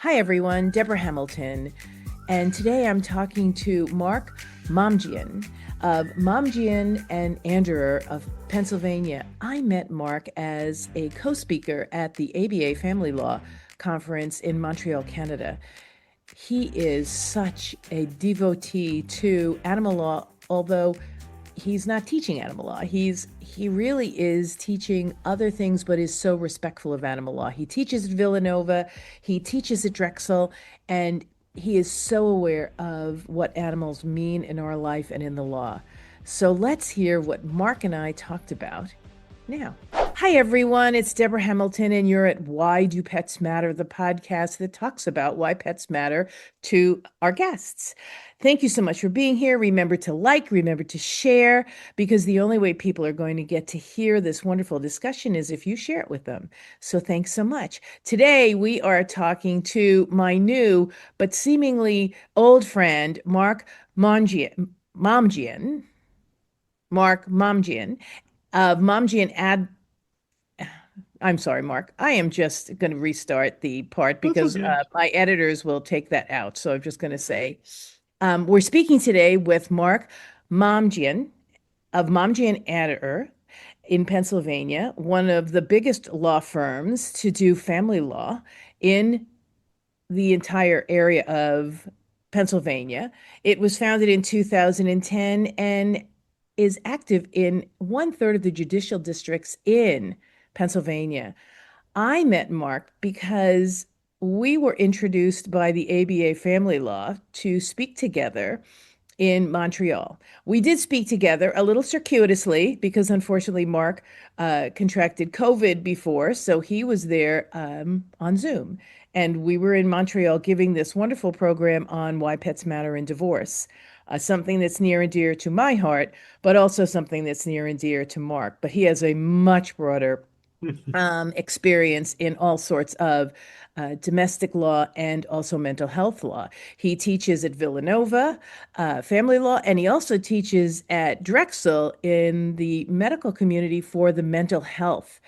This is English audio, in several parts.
Hi, everyone. Deborah Hamilton. And today I'm talking to Mark Momjian of Momjian and Anderer of Pennsylvania. I met Mark as a co speaker at the ABA Family Law Conference in Montreal, Canada. He is such a devotee to animal law, although he's not teaching animal law. He really is teaching other things, but is so respectful of animal law. He teaches at Villanova, he teaches at Drexel, and he is so aware of what animals mean in our life and in the law. So let's hear what Mark and I talked about now. Hi, everyone. It's Deborah Hamilton, and you're at Why Do Pets Matter, the podcast that talks about why pets matter to our guests. Thank you so much for being here. Remember to like, remember to share, because the only way people are going to get to hear this wonderful discussion is if you share it with them. So thanks so much. Today, we are talking to my new but seemingly old friend, Momjian, Mark Momjian of Momjian Ad. I'm sorry, Mark. I am just going to restart the part That's because okay. my editors will take that out. So I'm just going to say we're speaking today with Mark Momjian of Momjian Anderer in Pennsylvania, one of the biggest law firms to do family law in the entire area of Pennsylvania. It was founded in 2010 and is active in one-third of the judicial districts in Pennsylvania. I met Mark because we were introduced by the ABA Family Law to speak together in Montreal. We did speak together a little circuitously because unfortunately Mark contracted COVID before, so he was there on Zoom. And we were in Montreal giving this wonderful program on why pets matter in divorce, something that's near and dear to my heart, but also something that's near and dear to Mark. But he has a much broader experience in all sorts of domestic law and also mental health law. He teaches at Villanova, family law, and he also teaches at Drexel in the medical community for the mental health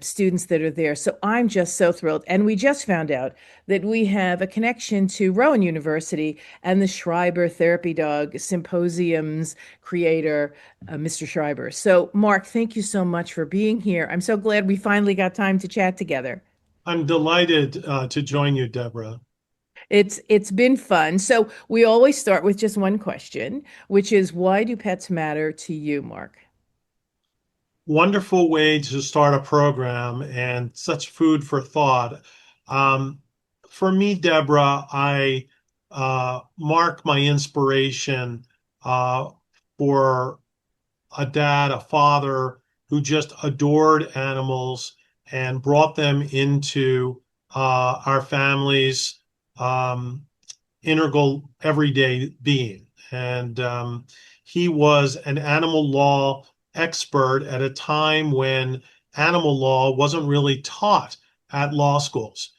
students that are there. So I'm just so thrilled. And we just found out that we have a connection to Rowan University and the Schreiber Therapy Dog Symposium's creator, Mr. Schreiber. So, Mark, thank you so much for being here. I'm so glad we finally got time to chat together. I'm delighted to join you, Deborah. It's been fun. So we always start with just one question, which is why do pets matter to you, Mark? Wonderful way to start a program and such food for thought. Um, for me, Deborah, I mark my inspiration uh, for a dad, a father who just adored animals and brought them into our family's um, integral everyday being. And he was an animal law expert at a time when animal law wasn't really taught at law schools.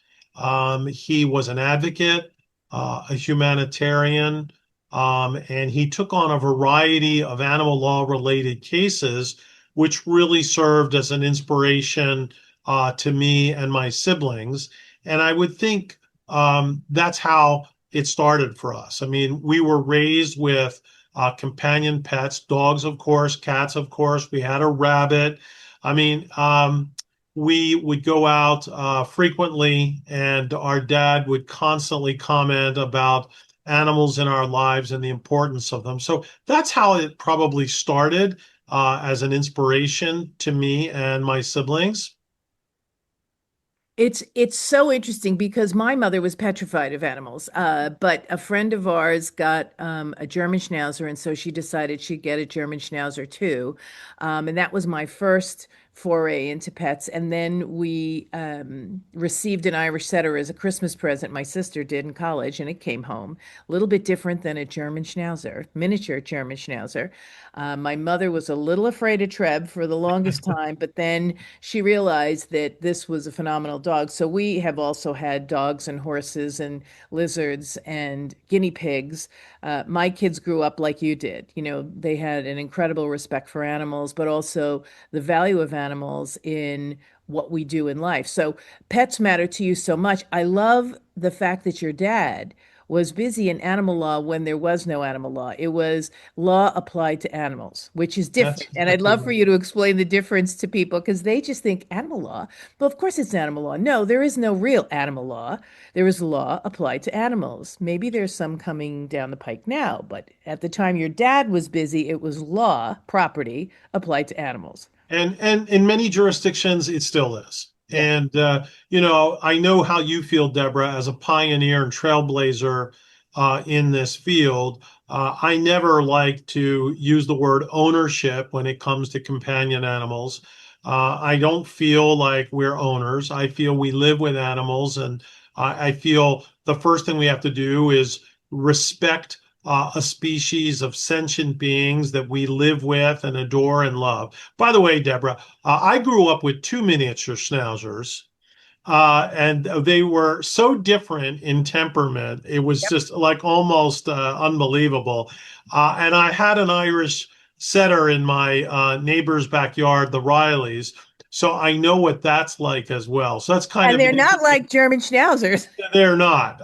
He was an advocate, a humanitarian, and he took on a variety of animal law related cases, which really served as an inspiration to me and my siblings. And I would think that's how it started for us. I mean, we were raised with companion pets, dogs, of course, cats, of course. We had a rabbit. I mean, we would go out frequently, and our dad would constantly comment about animals in our lives and the importance of them. So that's how it probably started as an inspiration to me and my siblings. It's so interesting because my mother was petrified of animals, but a friend of ours got a German Schnauzer, and so she decided she'd get a German Schnauzer too, and that was my first foray into pets. And then we received an Irish Setter as a Christmas present. My sister did in college, and it came home a little bit different than a German Schnauzer, miniature German Schnauzer. My mother was a little afraid of Treb for the longest time, but then she realized that this was a phenomenal dog. So we have also had dogs and horses and lizards and guinea pigs. My kids grew up like you did. You know, they had an incredible respect for animals, but also the value of animals in what we do in life. So pets matter to you so much. I love the fact that your dad was busy in animal law when there was no animal law. It was law applied to animals, which is That's different. And I'd exactly love for right. you to explain the difference to people because they just think animal law. Well, of course it's animal law. No, there is no real animal law. There is law applied to animals. Maybe there's some coming down the pike now, but at the time your dad was busy, it was law, property applied to animals. And in many jurisdictions, it still is. Yeah. And I know how you feel, Deborah, as a pioneer and trailblazer in this field. I never like to use the word ownership when it comes to companion animals. I don't feel like we're owners. I feel we live with animals, and I feel the first thing we have to do is respect a species of sentient beings that we live with and adore and love. By the way, Deborah, I grew up with two miniature schnauzers, and they were so different in temperament. It was Yep. just like almost unbelievable. And I had an Irish setter in my neighbor's backyard, the Rileys. So I know what that's like as well. So that's kind And of they're not like German schnauzers. they're not.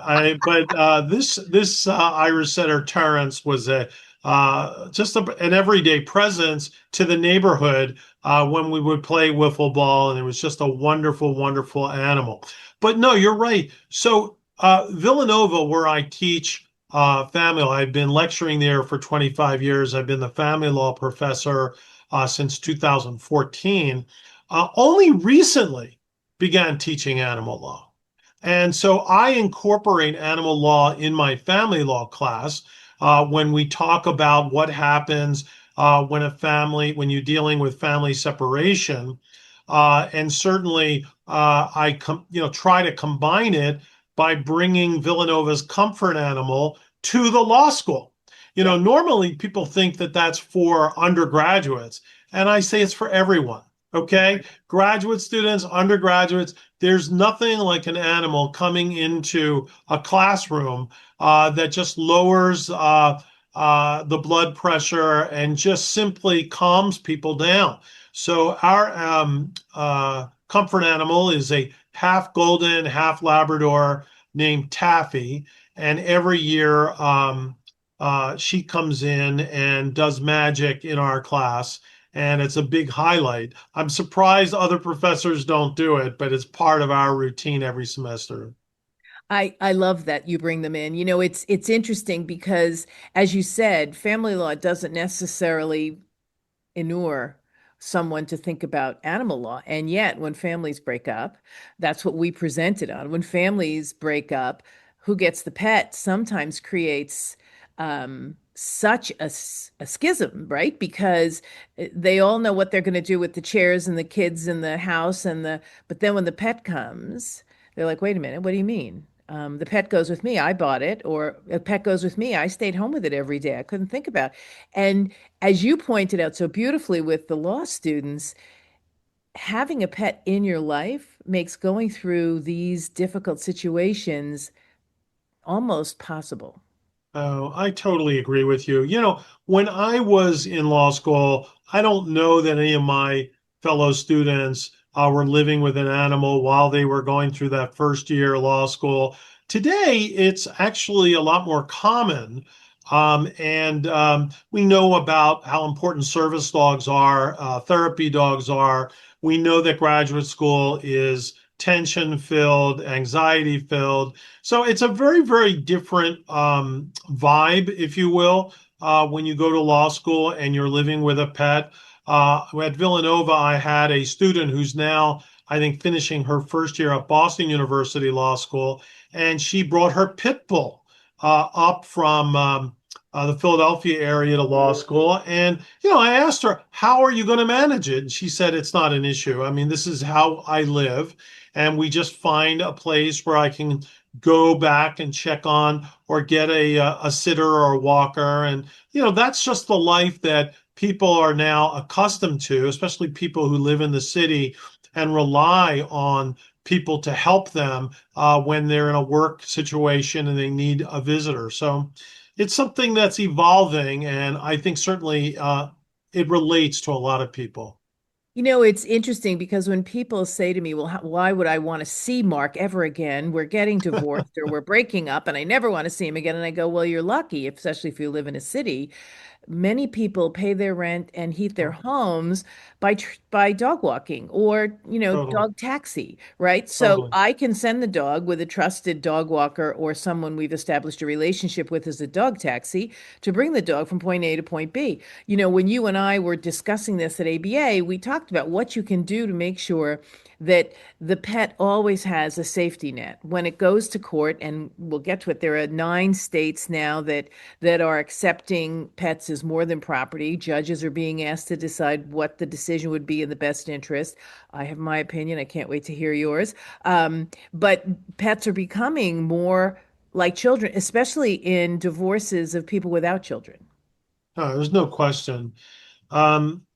But this Irish setter Terrence was a an everyday presence to the neighborhood when we would play wiffle ball, and it was just a wonderful, wonderful animal. But no, you're right. So Villanova, where I teach family law, I've been lecturing there for 25 years. I've been the family law professor since 2014. Only recently began teaching animal law. And so I incorporate animal law in my family law class when we talk about what happens when you're dealing with family separation. And certainly, try to combine it by bringing Villanova's comfort animal to the law school. Yep. Normally people think that that's for undergraduates, and I say it's for everyone. Okay, graduate students, undergraduates, there's nothing like an animal coming into a classroom that just lowers the blood pressure and just simply calms people down. So our comfort animal is a half golden, half Labrador named Taffy, and every year she comes in and does magic in our class, and it's a big highlight. I'm surprised other professors don't do it, but it's part of our routine every semester. I love that you bring them in. It's interesting because as you said, family law doesn't necessarily inure someone to think about animal law. And yet, when families break up, that's what we presented on. When families break up, who gets the pet sometimes creates such a schism, right? Because they all know what they're going to do with the chairs and the kids in the house but then when the pet comes, they're like, wait a minute, what do you mean? The pet goes with me. I bought it, or a pet goes with me. I stayed home with it every day. I couldn't think about it. And as you pointed out so beautifully with the law students, having a pet in your life makes going through these difficult situations almost possible. Oh, I totally agree with you. When I was in law school, I don't know that any of my fellow students were living with an animal while they were going through that first year of law school. Today, it's actually a lot more common. And we know about how important service dogs are, therapy dogs are. We know that graduate school is tension filled, anxiety filled. So it's a very, very different vibe, if you will, when you go to law school and you're living with a pet. At Villanova, I had a student who's now, I think, finishing her first year at Boston University Law School, and she brought her pit bull up from the Philadelphia area to law school. And, I asked her, how are you going to manage it? And she said, it's not an issue. I mean, this is how I live. And we just find a place where I can go back and check on or get a sitter or a walker. And, that's just the life that people are now accustomed to, especially people who live in the city and rely on people to help them when they're in a work situation and they need a visitor. So it's something that's evolving, and I think certainly it relates to a lot of people. It's interesting because when people say to me, well, why would I want to see Mark ever again? We're getting divorced or we're breaking up and I never want to see him again. And I go, well, you're lucky, especially if you live in a city. Many people pay their rent and heat their Oh, homes by dog walking or totally, dog taxi, right? So totally. I can send the dog with a trusted dog walker or someone we've established a relationship with as a dog taxi to bring the dog from point A to point B. When you and I were discussing this at ABA, we talked about what you can do to make sure that the pet always has a safety net when it goes to court. And we'll get to it. There are 9 states now that are accepting pets as more than property. Judges are being asked to decide what the decision would be in the best interest. I have my opinion. I can't wait to hear yours. But pets are becoming more like children, especially in divorces of people without children. There's no question. Um,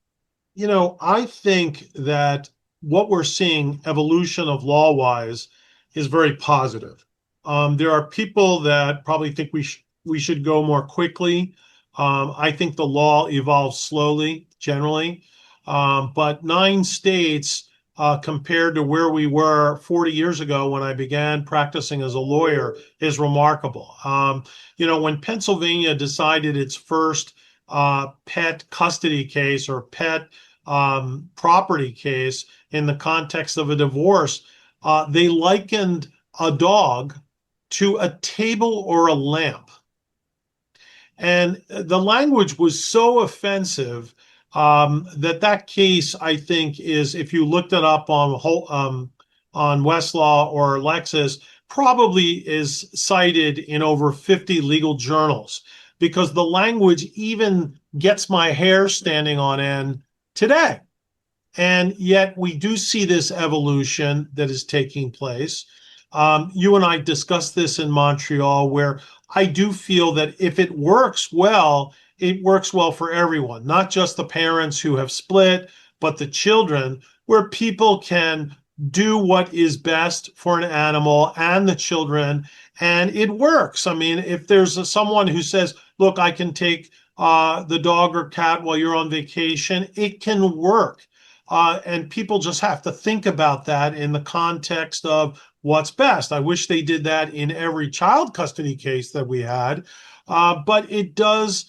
I think that what we're seeing evolution of law wise is very positive. There are people that probably think we should go more quickly. I think the law evolves slowly generally, but 9 states compared to where we were 40 years ago when I began practicing as a lawyer is remarkable. When Pennsylvania decided its first pet custody case or pet property case in the context of a divorce, they likened a dog to a table or a lamp. And the language was so offensive that case, I think, is if you looked it up on Westlaw or Lexis, probably is cited in over 50 legal journals because the language even gets my hair standing on end today. And yet we do see this evolution that is taking place. You and I discussed this in Montreal, where I do feel that if it works well, it works well for everyone, not just the parents who have split, but the children, where people can do what is best for an animal and the children, and it works. I mean, if there's someone who says, look, I can take the dog or cat while you're on vacation, it can work. And people just have to think about that in the context of what's best. I wish they did that in every child custody case that we had. But it does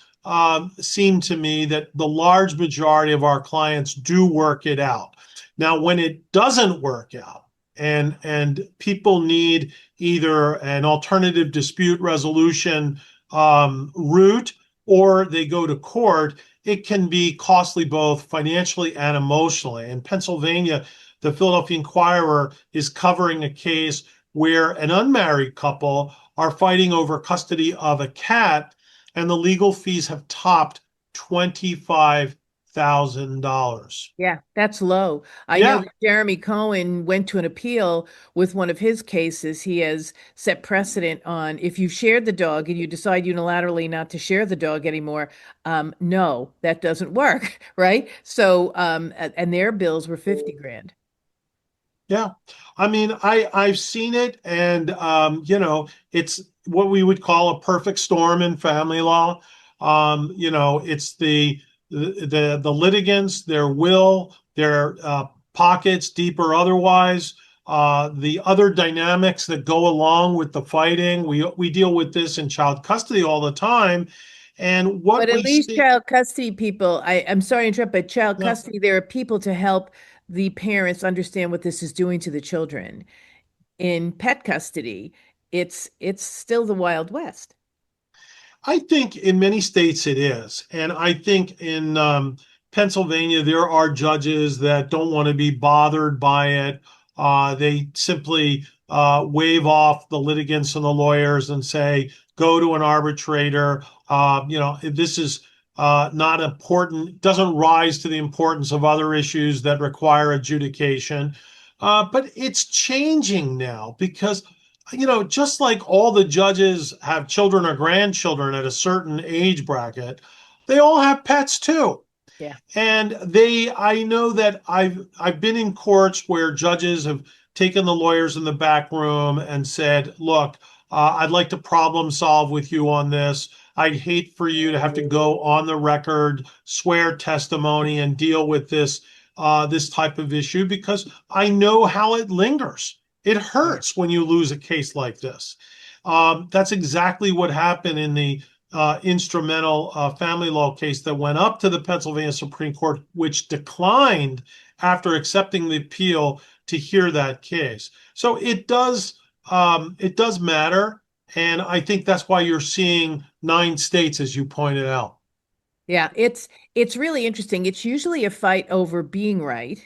seem to me that the large majority of our clients do work it out. Now, when it doesn't work out, and people need either an alternative dispute resolution route or they go to court, it can be costly both financially and emotionally. In Pennsylvania, the Philadelphia Inquirer is covering a case where an unmarried couple are fighting over custody of a cat, and the legal fees have topped $25,000. Yeah, that's low. I know Yeah, that Jeremy Cohen went to an appeal with one of his cases. He has set precedent on if you've shared the dog and you decide unilaterally not to share the dog anymore, no, that doesn't work, right? So, and their bills were 50 grand. yeah. I mean, I've seen it, and it's what we would call a perfect storm in family law. It's the litigants, their will, their pockets, deep or otherwise, the other dynamics that go along with the fighting. We deal with this in child custody all the time, and But what at we least see. child custody people, I'm sorry to interrupt, but child Yeah, custody, there are people to help the parents understand what this is doing to the children. In pet custody, it's still the Wild West. I think in many states it is. And I think in Pennsylvania, there are judges that don't want to be bothered by it. They simply wave off the litigants and the lawyers and say, go to an arbitrator. If this is not important, doesn't rise to the importance of other issues that require adjudication. But it's changing now because just like all the judges have children or grandchildren at a certain age bracket, they all have pets too. Yeah. And I know that I've been in courts where judges have taken the lawyers in the back room and said, look, I'd like to problem solve with you on this. I'd hate for you to have to go on the record, swear testimony, and deal with this this type of issue because I know how it lingers. It Yeah. hurts when you lose a case like this. That's exactly what happened in the instrumental family law case that went up to the Pennsylvania Supreme Court, which declined after accepting the appeal to hear that case. So it does matter, and I think that's why you're seeing 9 states, as you pointed out. Yeah, it's really interesting. It's usually a fight over being right,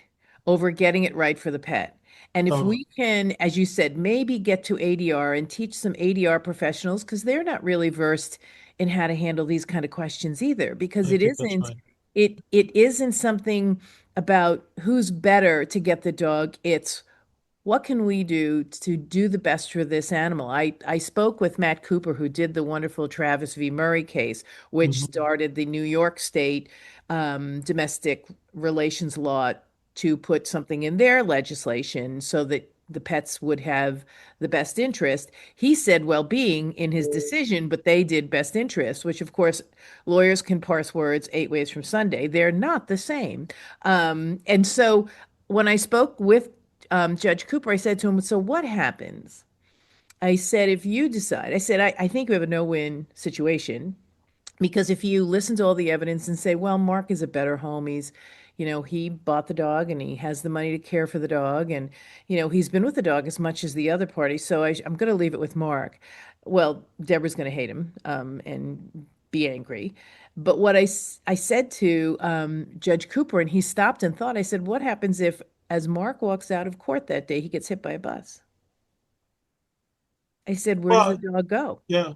over getting it right for the pet. And if Totally, we can, as you said, maybe get to ADR and teach some ADR professionals, because they're not really versed in how to handle these kind of questions either, because I think that's right. it isn't something about who's better to get the dog. It's what can we do to do the best for this animal? I spoke with Matt Cooper, who did the wonderful Travis v. Murray case, which Mhm. started the New York State domestic relations law to put something in their legislation so that the pets would have the best interest. He said well-being in his decision, but they did best interest, which of course lawyers can parse words 8 ways from Sunday. They're not the same. And so when I spoke with Judge Cooper, I said to him, so what happens? I said, if you decide, I said, I think we have a no-win situation because if you listen to all the evidence and say, well, Mark is a better home, he bought the dog and he has the money to care for the dog, and he's been with the dog as much as the other party, so I'm going to leave it with Mark. Well, Deborah's going to hate him and be angry. But I said to Judge Cooper, and he stopped and thought, I said, what happens if, as Mark walks out of court that day, he gets hit by a bus? I said, where does the Well, dog go? yeah,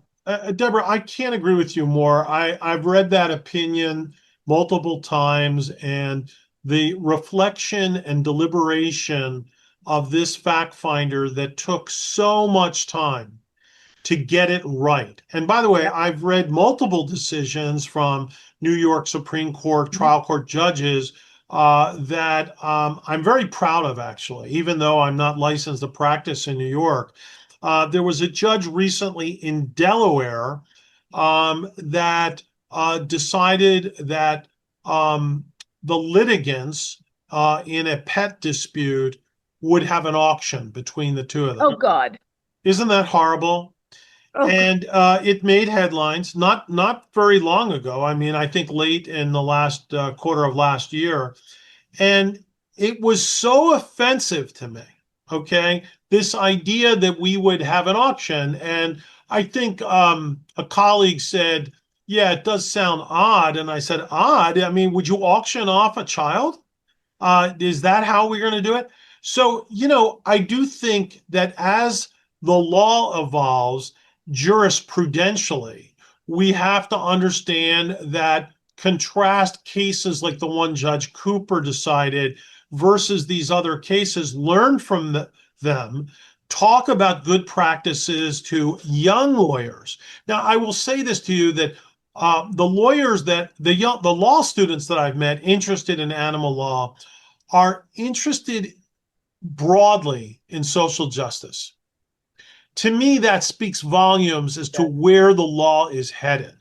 Deborah, I can't agree with you more. I've read that opinion multiple times, and the reflection and deliberation of this fact finder that took so much time to get it right. And by the way, Yep. I've read multiple decisions from New York Supreme Court Mhm. trial court judges that I'm very proud of, actually, even though I'm not licensed to practice in New York. There was a judge recently in Delaware that decided that um, the litigants in a pet dispute would have an auction between the two of them. Oh God. Isn't that horrible? Oh, And it made headlines not very long ago. I mean, I think late in the last quarter of last year, and it was so offensive to me. Okay, this idea that we would have an auction, and I think a colleague said, "Yeah, it does sound odd," and I said, "Odd? I mean, would you auction off a child?" Is that how we're going to do it? So, I do think that as the law evolves jurisprudentially, we have to understand that contrast cases like the one Judge Cooper decided versus these other cases, learn from them, talk about good practices to young lawyers. Now, I will say this to you that the lawyers that the law students that I've met interested in animal law are interested broadly in social justice. To me, that speaks volumes as to where the law is headed.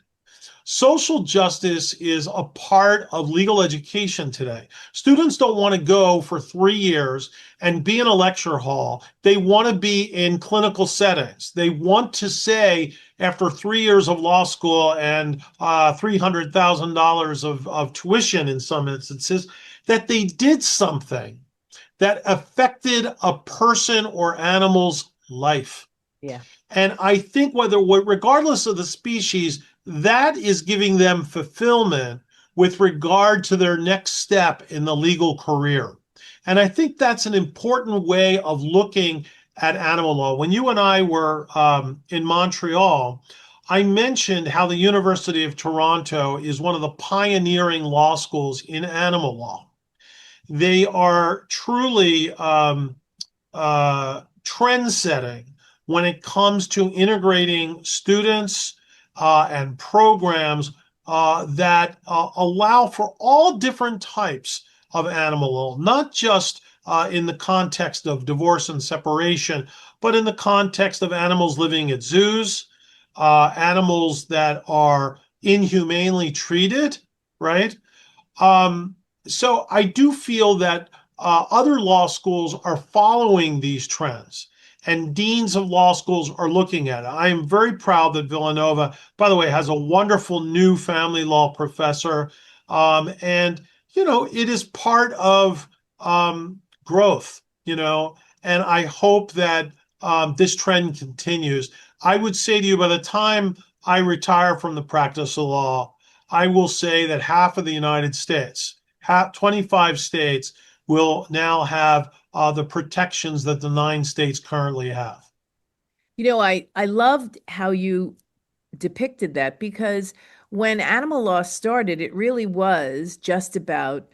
Social justice is a part of legal education today. Students don't want to go for 3 years and be in a lecture hall. They want to be in clinical settings. They want to say, after 3 years of law school and $300,000 of tuition in some instances, that they did something that affected a person or animal's life. yeah. And I think regardless of the species, that is giving them fulfillment with regard to their next step in the legal career. And I think that's an important way of looking at animal law. When you and I were in Montreal, I mentioned how the University of Toronto is one of the pioneering law schools in animal law. They are truly trend setting when it comes to integrating students and programs that allow for all different types of animal law, not just in the context of divorce and separation, but in the context of animals living at zoos, animals that are inhumanely treated, right? Um, so I do feel that other law schools are following these trends, and deans of law schools are looking at it. I am very proud that Villanova, by the way, has a wonderful new family law professor. And, it is part of growth, and I hope that this trend continues. I would say to you, by the time I retire from the practice of law, I will say that half of the United States, 25 states, will now have the protections that the 9 states currently have. I loved how you depicted that because when animal law started, it really was just about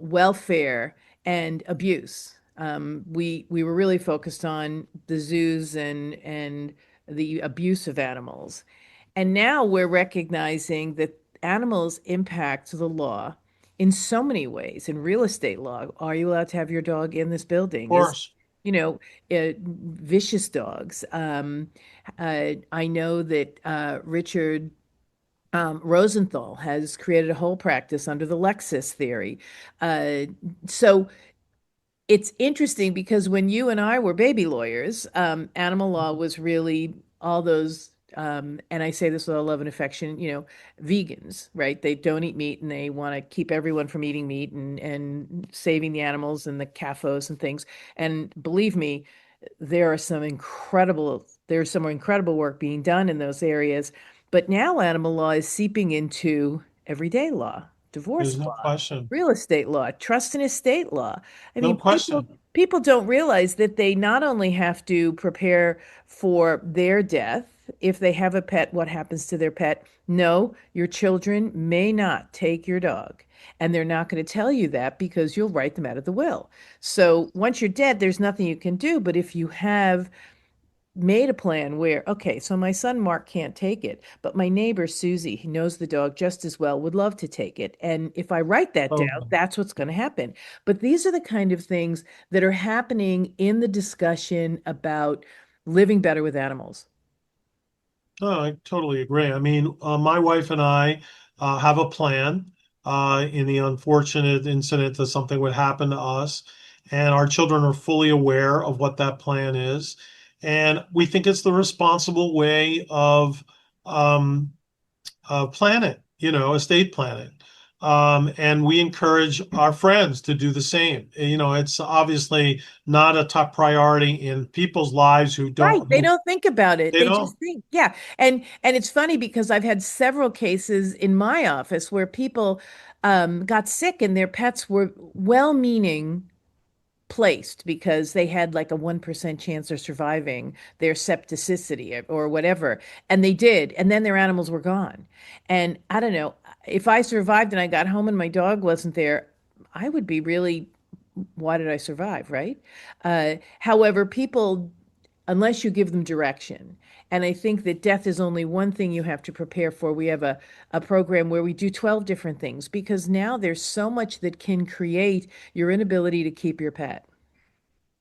welfare and abuse. We were really focused on the zoos and the abuse of animals. And now we're recognizing that animals impact the law in so many ways. In real estate law, are you allowed to have your dog in this Of building? Is, course, you know, vicious dogs. I know that Richard Rosenthal has created a whole practice under the Lexis theory. Uh, so it's interesting because when you and I were baby lawyers, animal law was really all those, and I say this with all love and affection, vegans, right? They don't eat meat and they want to keep everyone from eating meat and saving the animals and the CAFOs and things. And believe me, there's some incredible work being done in those areas. But now animal law is seeping into everyday law, divorce there's no law, question. real estate law, trust and estate law. I No mean, people question. people don't realize that they not only have to prepare for their death, if they have a pet, what happens to their pet? No, your children may not take your dog. And they're not going to tell you that because you'll write them out of the will. So once you're dead, there's nothing you can do. But if you have made a plan where, okay, so my son Mark can't take it, but my neighbor Susie, who knows the dog just as well, would love to take it. And if I write that down, Totally. that's what's going to happen. But these are the kind of things that are happening in the discussion about living better with animals. No, I totally agree. I mean, my wife and I have a plan in the unfortunate incident that something would happen to us, and our children are fully aware of what that plan is. And we think it's the responsible way of um, planning, estate planning. And we encourage our friends to do the same. It's obviously not a top priority in people's lives who Right. don't, They don't think about it. they They just don't. think, yeah. And it's funny because I've had several cases in my office where people got sick and their pets were well-meaning placed because they had like a 1% chance of surviving their septicicity or whatever. And they did. And then their animals were gone. And I don't know, if I survived and I got home and my dog wasn't there, I would be really, why did I survive, right? However, people, unless you give them direction, and I think that death is only one thing you have to prepare for. We have a program where we do 12 different things because now there's so much that can create your inability to keep your pet.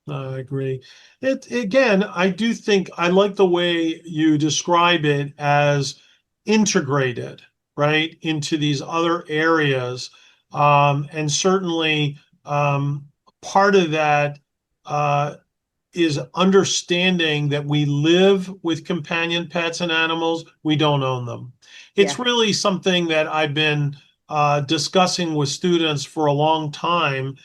I agree. It again, I do think I like the way you describe it as integrated, right, into these other areas. And certainly part of that uh, is understanding that we live with companion pets and animals, we don't own them. Yeah. It's really something that I've been discussing with students for a long time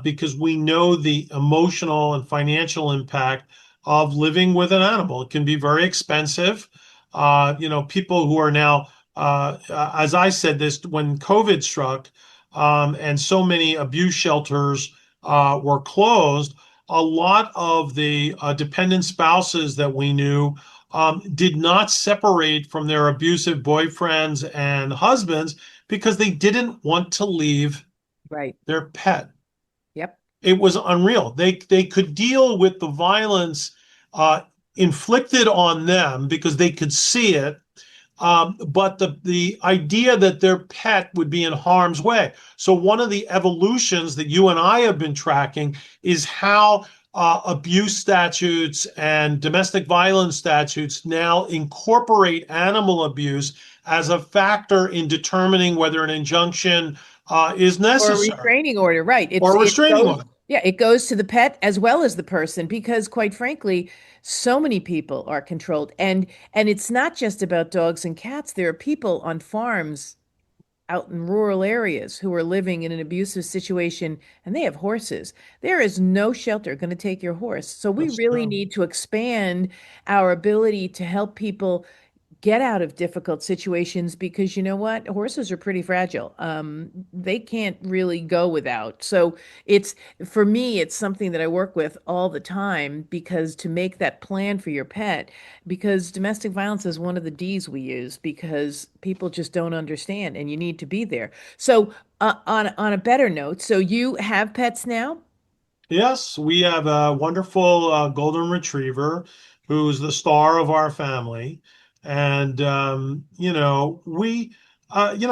because we know the emotional and financial impact of living with an animal. It can be very expensive. People who are now, as I said this, when COVID struck and so many abuse shelters were closed, a lot of the dependent spouses that we knew did not separate from their abusive boyfriends and husbands because they didn't want to leave Right. their pet. Yep. It was unreal. They could deal with the violence uh, inflicted on them because they could see it, but the idea that their pet would be in harm's way. So one of the evolutions that you and I have been tracking is how abuse statutes and domestic violence statutes now incorporate animal abuse as a factor in determining whether an injunction is Or a necessary, restraining order, right? or a It restraining goes, order. yeah, it goes to the pet as well as the person because quite frankly, so many people are controlled. And it's not just about dogs and cats. There are people on farms out in rural areas who are living in an abusive situation and they have horses. There is no shelter going to take your horse. So we That's really true. need to expand our ability to help people get out of difficult situations because you know what? Horses are pretty fragile. They can't really go without. So it's for me, it's something that I work with all the time because to make that plan for your pet, because domestic violence is one of the D's we use because people just don't understand and you need to be there. So on a better note, so you have pets now? Yes, we have a wonderful golden retriever who's the star of our family. And,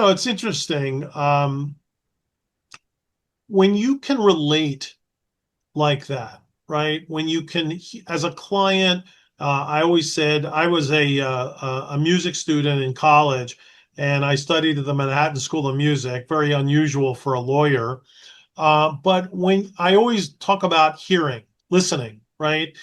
it's interesting. When you can relate like that, right? When you can, as a client, I always said I was a music student in college and I studied at the Manhattan School of Music, very unusual for a lawyer. But when I always talk about hearing, listening, right?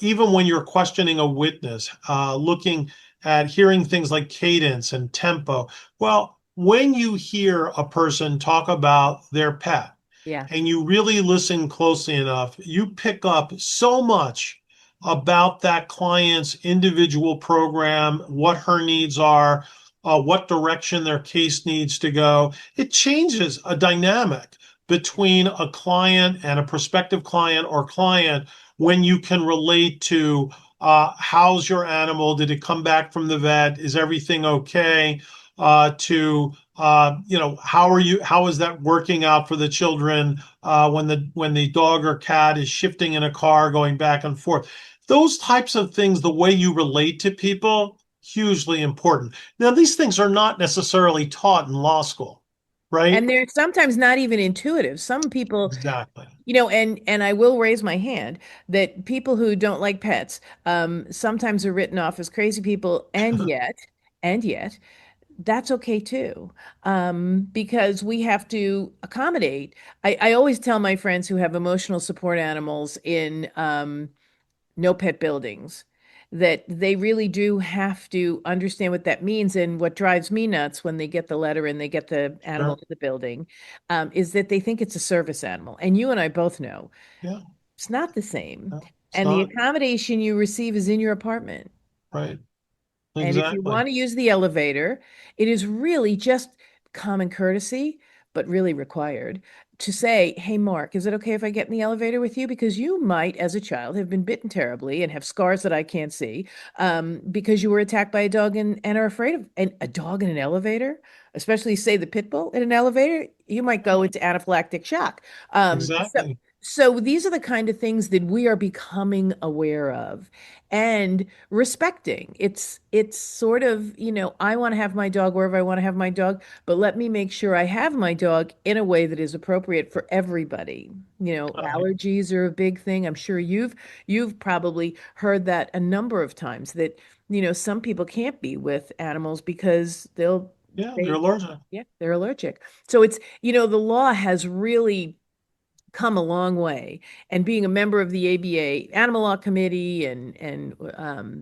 Even when you're questioning a witness, looking at hearing things like cadence and tempo. Well, when you hear a person talk about their pet Yeah. and you really listen closely enough, you pick up so much about that client's individual program, what her needs are, what direction their case needs to go. It changes a dynamic between a client and a prospective client or client when you can relate to how's your animal? Did it come back from the vet? Is everything okay? To how are you? How is that working out for the children when the dog or cat is shifting in a car, going back and forth? Those types of things, the way you relate to people, hugely important. Now, these things are not necessarily taught in law school, right? And they're sometimes not even intuitive. Some people, Exactly. and I will raise my hand that people who don't like pets sometimes are written off as crazy people, and yet, that's okay too, because we have to accommodate. I always tell my friends who have emotional support animals in no pet buildings that they really do have to understand what that means. And what drives me nuts when they get the letter and they get the animal Sure. to the building is that they think it's a service animal. And you and I both know Yeah. it's not the same. No, it's And the not. accommodation you receive is in your apartment. Right. And if you Exactly. want to use the elevator, it is really just common courtesy, but really required to say, "Hey, Mark, is it okay if I get in the elevator with you? Because you might, as a child, have been bitten terribly and have scars that I can't see because you were attacked by a dog and are afraid of a dog in an elevator, especially say the pit bull in an elevator. You might go into anaphylactic shock. Um, so, Exactly. so these are the kind of things that we are becoming aware of and respecting. It's sort of, I want to have my dog wherever I want to have my dog, but let me make sure I have my dog in a way that is appropriate for everybody. I, Allergies are a big thing. I'm sure you've probably heard that a number of times that, some people can't be with animals because yeah, they're they allergic. yeah, they're allergic. So it's, the law has really come a long way. And being a member of the ABA Animal Law Committee and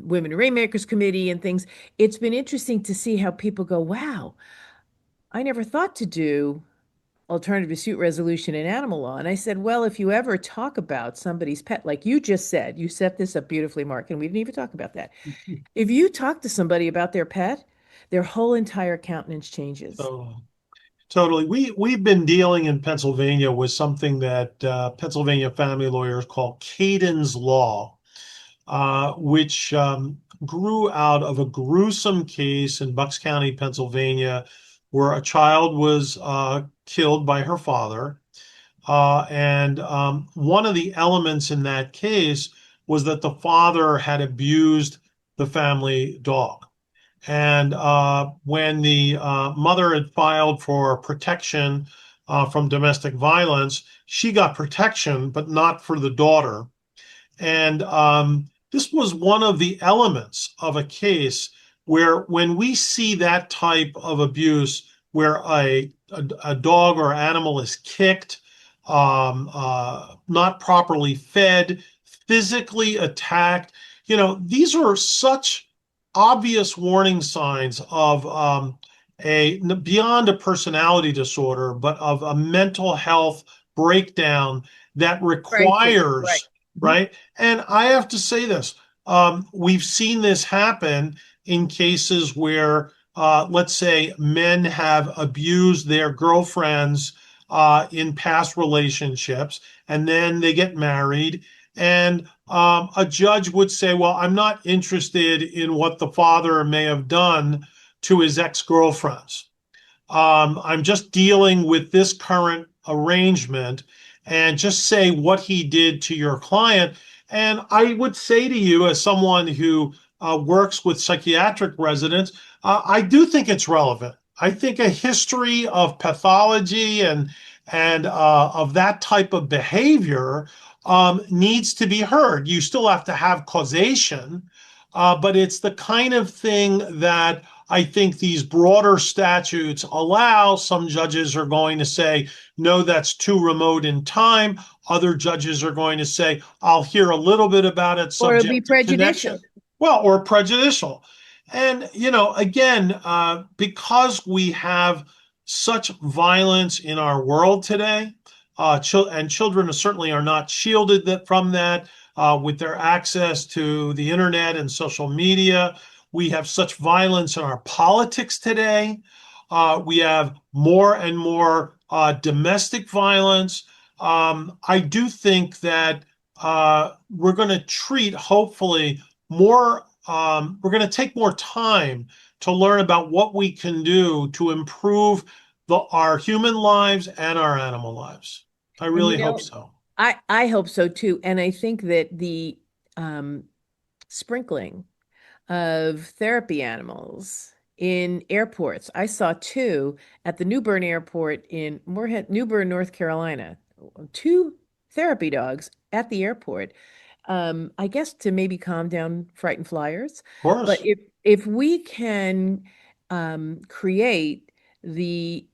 Women Rainmakers Committee and things, it's been interesting to see how people go, wow, I never thought to do alternative dispute resolution in animal law. And I said, well, if you ever talk about somebody's pet, like you just said, you set this up beautifully, Mark, and we didn't even talk about that. If you talk to somebody about their pet, their whole entire countenance changes. So totally. We've been dealing in Pennsylvania with something that Pennsylvania family lawyers call Caden's Law, which grew out of a gruesome case in Bucks County, Pennsylvania, where a child was killed by her father. And one of the elements in that case was that the father had abused the family dog. And when the mother had filed for protection from domestic violence, she got protection, but not for the daughter. And this was one of the elements of a case where when we see that type of abuse, where a dog or animal is kicked, not properly fed, physically attacked. These are such obvious warning signs of a beyond a personality disorder, but of a mental health breakdown that Crisis. Right. requires, Mhm. right? And I have to say this, we've seen this happen in cases where, let's say, men have abused their girlfriends in past relationships, and then they get married. And a judge would say, well, I'm not interested in what the father may have done to his ex-girlfriends. I'm just dealing with this current arrangement and just say what he did to your client. And I would say to you, as someone who works with psychiatric residents, I do think it's relevant. I think a history of pathology and of that type of behavior needs to be heard. You still have to have causation, but it's the kind of thing that I think these broader statutes allow. Some judges are going to say, no, that's too remote in time. Other judges are going to say, I'll hear a little bit about it Or it'll be subject to prejudicial. connection. Well, or prejudicial. And, again, because we have such violence in our world today, and children certainly are not shielded from that with their access to the internet and social media. We have such violence in our politics today. We have more and more domestic violence. I do think that we're going to treat, hopefully, we're going to take more time to learn about what we can do to improve our human lives and our animal lives. I And really hope so. I hope so too. And I think that the um, sprinkling of therapy animals in airports. I saw two at the Newbern Airport in Moorhead, Newbern, North Carolina. Two therapy dogs at the airport. I guess to maybe calm down frightened flyers. Of But course. if we can create the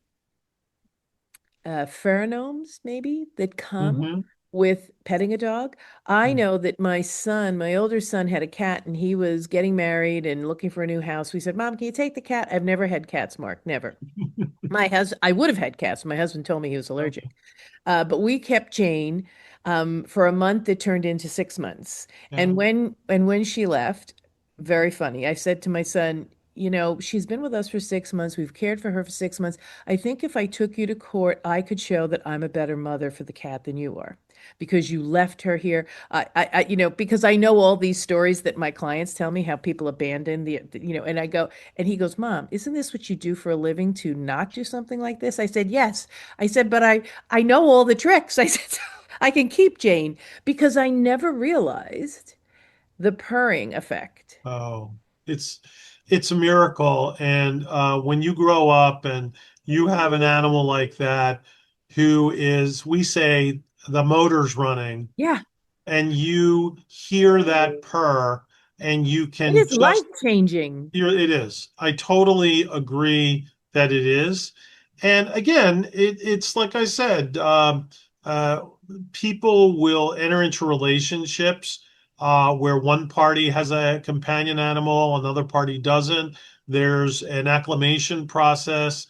pheromones maybe that come Hmm. with petting a dog. I know that my son, my older son, had a cat and he was getting married and looking for a new house. We said, Mom, can you take the cat? I've never had cats, Mark, never. My husband, I would have had cats. My husband told me he was allergic. But we kept Jane for a month. It turned into 6 months. Yeah. And when she left, very funny. I said to my son, she's been with us for 6 months. We've cared for her for 6 months. I think if I took you to court, I could show that I'm a better mother for the cat than you are because you left her here. Because I know all these stories that my clients tell me how people abandon and I go, and he goes, Mom, isn't this what you do for a living to not do something like this? I said, yes. I said, but I know all the tricks. I said, so I can keep Jane because I never realized the purring effect. Oh, it's it's a miracle. And when you grow up and you have an animal like that who is, we say, the motor's running, Yeah, and you hear that purr, and you it can is just life-changing. hear it is. I totally agree that it is. And again, it's like I said, uh, people will enter into relationships where one party has a companion animal, another party doesn't. There's an acclimation process.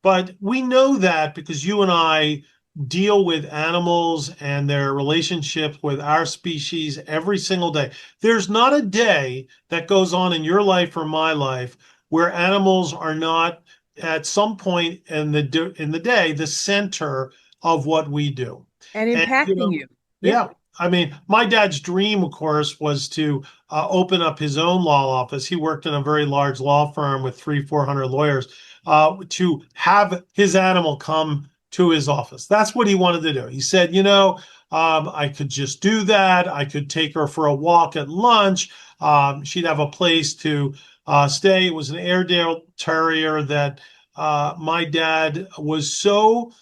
But we know that because you and I deal with animals and their relationship with our species every single day. There's not a day that goes on in your life or my life where animals are not at some point in the day the center of what we do. And And impacting you. Yeah. yeah, I mean, my dad's dream, of course, was to open up his own law office. He worked in a very large law firm with 400 lawyers. To have his animal come to his office. That's what he wanted to do. He said, I could just do that. I could take her for a walk at lunch. She'd have a place to stay. It was an Airedale Terrier that my dad was so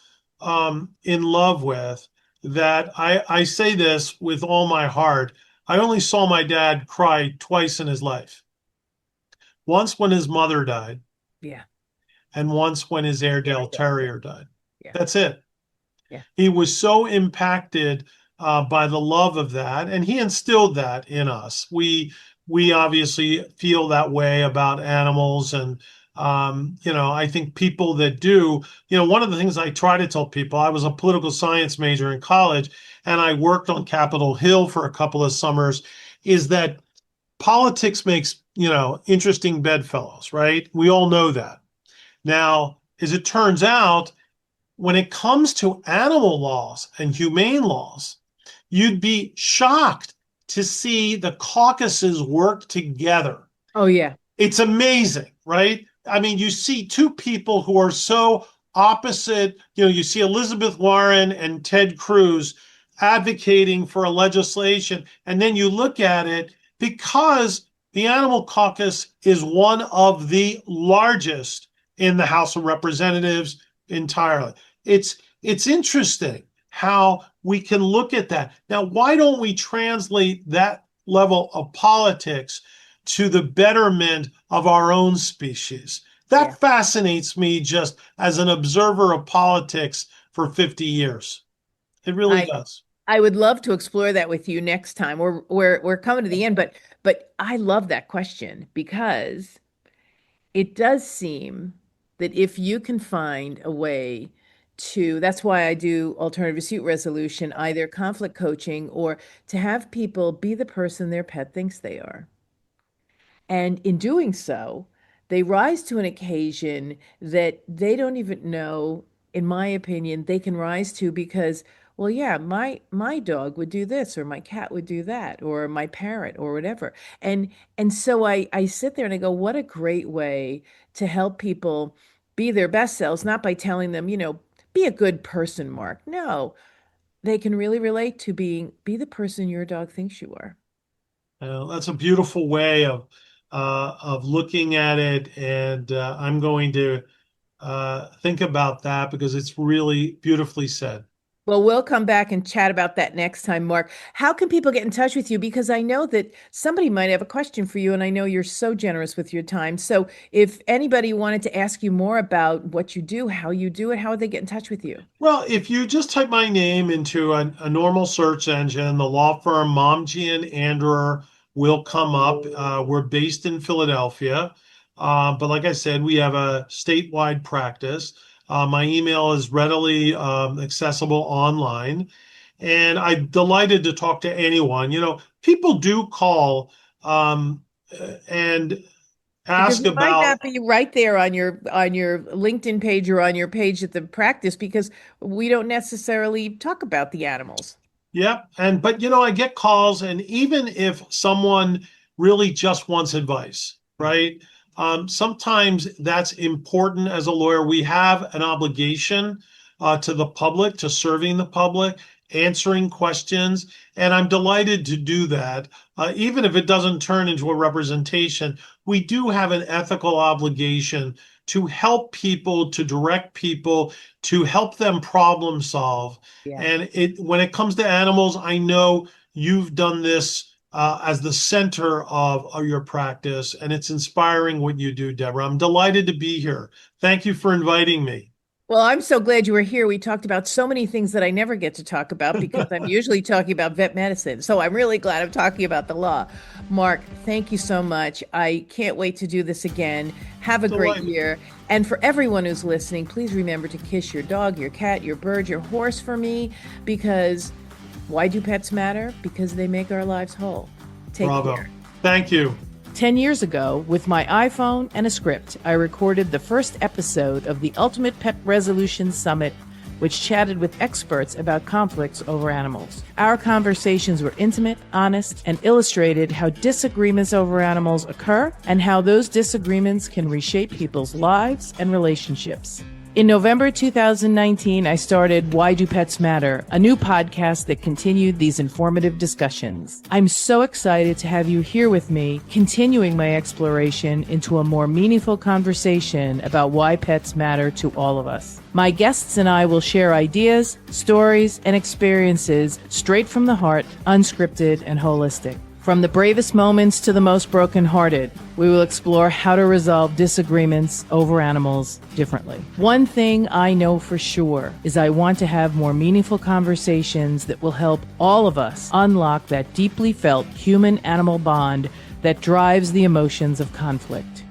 in love with that I say this with all my heart. I only saw my dad cry twice in his life. Once when his mother died, Yeah. and once when his Airedale Airedale. Terrier died. Yeah. That's it. Yeah. He was so impacted by the love of that, and he instilled that in us. We obviously feel that way about animals, and I think people that do, one of the things I try to tell people, I was a political science major in college, and I worked on Capitol Hill for a couple of summers, is that politics makes, interesting bedfellows, right? We all know that. Now, as it turns out, when it comes to animal laws and humane laws, you'd be shocked to see the caucuses work together. Oh, yeah. It's amazing, right? I mean, you see two people who are so opposite. You see Elizabeth Warren and Ted Cruz advocating for a legislation, and then you look at it because the Animal Caucus is one of the largest in the House of Representatives entirely. It's interesting how we can look at that. Now, why don't we translate that level of politics to the betterment of our own species? Yeah. That fascinates me just as an observer of politics for 50 years. It really I does. I would love to explore that with you next time. We're coming to the end, but I love that question because it does seem that if you can find a way to, that's why I do alternative dispute resolution, either conflict coaching or to have people be the person their pet thinks they are. And in doing so, they rise to an occasion that they don't even know, in my opinion, they can rise to because, well, yeah, my dog would do this, or my cat would do that, or my parrot, or whatever. And so I sit there and I go, what a great way to help people be their best selves, not by telling them, be a good person, Mark. No, they can really relate to be the person your dog thinks you are. That's a beautiful way of looking at it, and I'm going to think about that because it's really beautifully said. Well, we'll come back and chat about that next time, Mark. How can people get in touch with you? Because I know that somebody might have a question for you, and I know you're so generous with your time. So if anybody wanted to ask you more about what you do, how you do it, how would they get in touch with you? Well, if you just type my name into a normal search engine, the law firm Momjian Anderer will come up. We're based in Philadelphia, but like I said, we have a statewide practice. My email is readily accessible online, and I'm delighted to talk to anyone. People do call and Because ask it might about. not be right there on your LinkedIn page or on your page at the practice because we don't necessarily talk about the animals. Yep. But I get calls, and even if someone really just wants advice, right? Sometimes that's important as a lawyer. We have an obligation to the public, to serving the public, answering questions, and I'm delighted to do that. Even if it doesn't turn into a representation, we do have an ethical obligation to help people, to direct people, to help them problem solve. Yeah. And when it comes to animals, I know you've done this as the center of your practice, and it's inspiring what you do, Deborah. I'm delighted to be here. Thank you for inviting me. Well, I'm so glad you were here. We talked about so many things that I never get to talk about because I'm usually talking about vet medicine. So I'm really glad I'm talking about the law. Mark, thank you so much. I can't wait to do this again. Have a great Delighted. year. And for everyone who's listening, please remember to kiss your dog, your cat, your bird, your horse for me because why do pets matter? Because they make our lives whole. Take Bravo. care. Thank you. 10 years ago, with my iPhone and a script, I recorded the first episode of the Ultimate Pet Resolution Summit, which chatted with experts about conflicts over animals. Our conversations were intimate, honest, and illustrated how disagreements over animals occur and how those disagreements can reshape people's lives and relationships. In November 2019, I started Why Do Pets Matter, a new podcast that continued these informative discussions. I'm so excited to have you here with me, continuing my exploration into a more meaningful conversation about why pets matter to all of us. My guests and I will share ideas, stories, and experiences straight from the heart, unscripted and holistic. From the bravest moments to the most brokenhearted, we will explore how to resolve disagreements over animals differently. One thing I know for sure is I want to have more meaningful conversations that will help all of us unlock that deeply felt human-animal bond that drives the emotions of conflict.